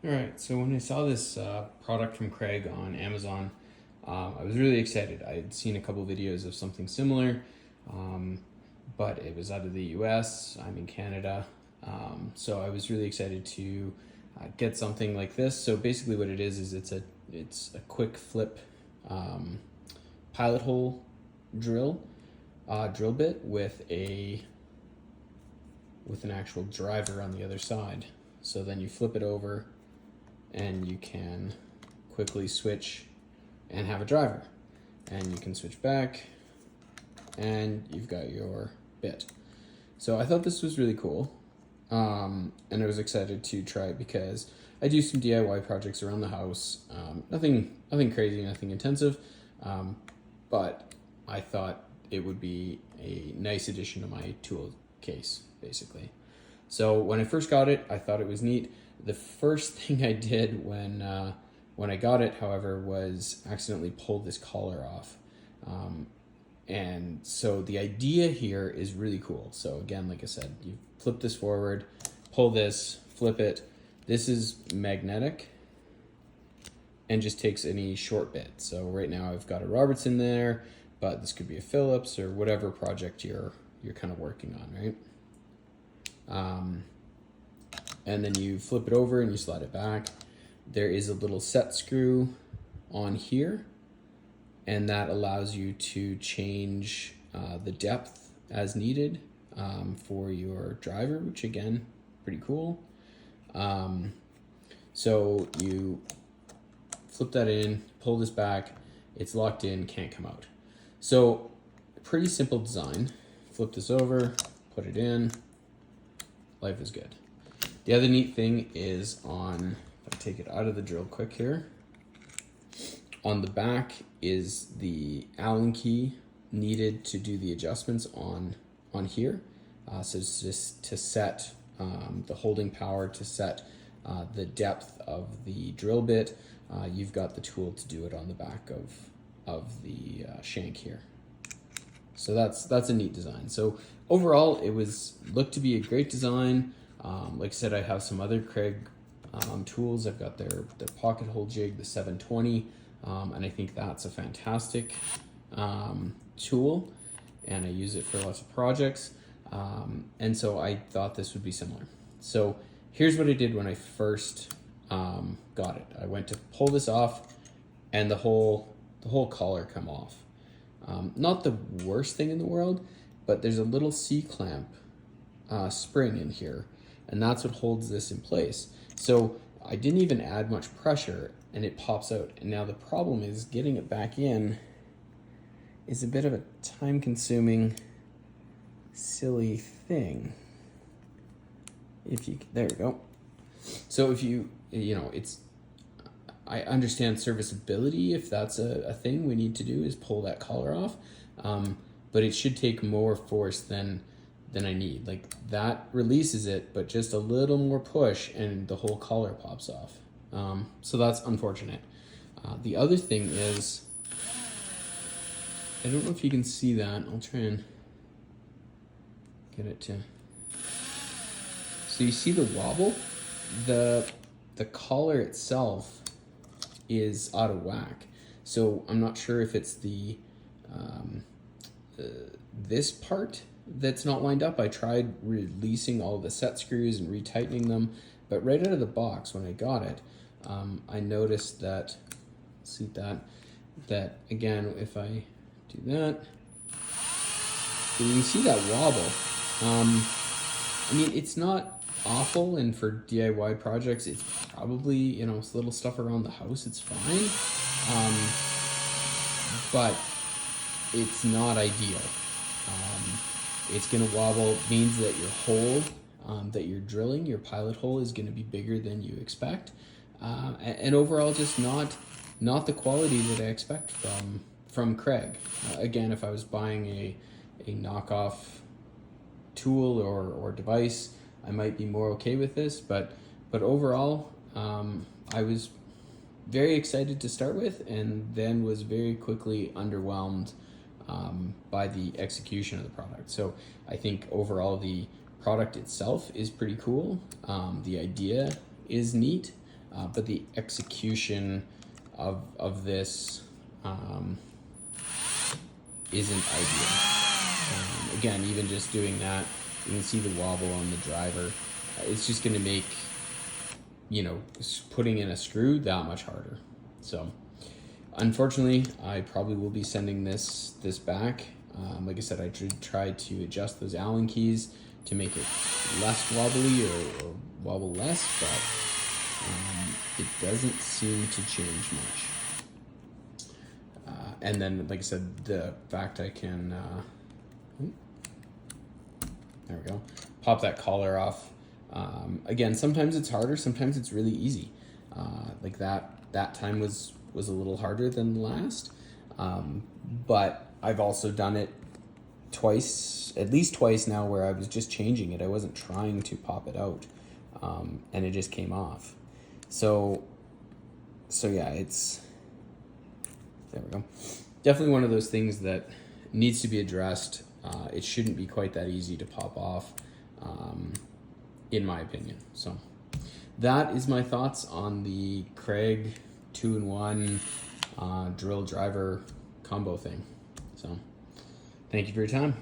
All right, so when I saw this product from Kreg on Amazon, I was really excited. I had seen a couple videos of something similar, um, but it was out of the US. I'm in Canada, so I was really excited to get something like this. So basically, what it is it's a quick flip um, pilot hole drill bit with an actual driver on the other side. So then you flip it over and you can quickly switch and have a driver, and you can switch back and you've got your bit. So I thought this was really cool, and I was excited to try it because I do some DIY projects around the house. Nothing crazy, nothing intensive, but I thought it would be a nice addition to my tool case, basically. So when I first got it, I thought it was neat. The first thing I did when I got it, however, was accidentally pull this collar off. And so the idea here is really cool. So again, like I said, you flip this forward, pull this, flip it. This is magnetic and just takes any short bit. So right now I've got a Robertson there, but this could be a Phillips or whatever project you're kind of working on, right? And then you flip it over and you slide it back. There is a little set screw on here, and that allows you to change the depth as needed for your driver, which again, pretty cool. So you flip that in, pull this back, it's locked in, can't come out. So pretty simple design. Flip this over, put it in, life is good. The other neat thing is if I take it out of the drill quick here, on the back is the Allen key needed to do the adjustments on here. So it's just to set the holding power, to set the depth of the drill bit. You've got the tool to do it on the back of the shank here. So that's a neat design. So overall, it looked to be a great design. Like I said, I have some other Kreg tools. I've got their pocket hole jig, the 720, and I think that's a fantastic tool, and I use it for lots of projects. And so I thought this would be similar. So here's what I did when I first got it. I went to pull this off, and the whole collar come off. Not the worst thing in the world, but there's a little C-clamp spring in here, and that's what holds this in place. So I didn't even add much pressure and it pops out. And now the problem is getting it back in is a bit of a time-consuming, silly thing. There we go. So if I understand serviceability, if that's a thing we need to do, is pull that collar off, but it should take more force than I need. Like, that releases it, but just a little more push and the whole collar pops off. So that's unfortunate. The other thing is, I don't know if you can see that. I'll try and get it to. So you see the wobble? The collar itself is out of whack. So I'm not sure if it's this part that's not lined up. I tried releasing all the set screws and retightening them, but right out of the box when I got it, I noticed that, that again, if I do that, you can see that wobble. I mean, it's not awful, and for DIY projects, it's probably, it's little stuff around the house, it's fine, but it's not ideal. It's going to wobble, means that your hole that you're drilling, your pilot hole, is going to be bigger than you expect, and overall just not the quality that I expect from Kreg. Again, if I was buying a knockoff tool or device, I might be more okay with this, but overall, I was very excited to start with, and then was very quickly underwhelmed by the execution of the product. So I think overall the product itself is pretty cool. The idea is neat. but the execution of this isn't ideal. Again, even just doing that, you can see the wobble on the driver. It's just going to make, you know, putting in a screw that much harder. So unfortunately, I probably will be sending this back. Like I said, I tried to adjust those Allen keys to make it less wobbly or wobble less, but it doesn't seem to change much. And then, like I said, the fact I can, there we go, pop that collar off. Again, sometimes it's harder, sometimes it's really easy. Like that time was a little harder than the last, but I've also done it at least twice now, where I was just changing it. I wasn't trying to pop it out, and it just came off. So yeah, there we go. Definitely one of those things that needs to be addressed. It shouldn't be quite that easy to pop off, in my opinion. So that is my thoughts on the Kreg 2-in-1 drill driver combo thing. So thank you for your time.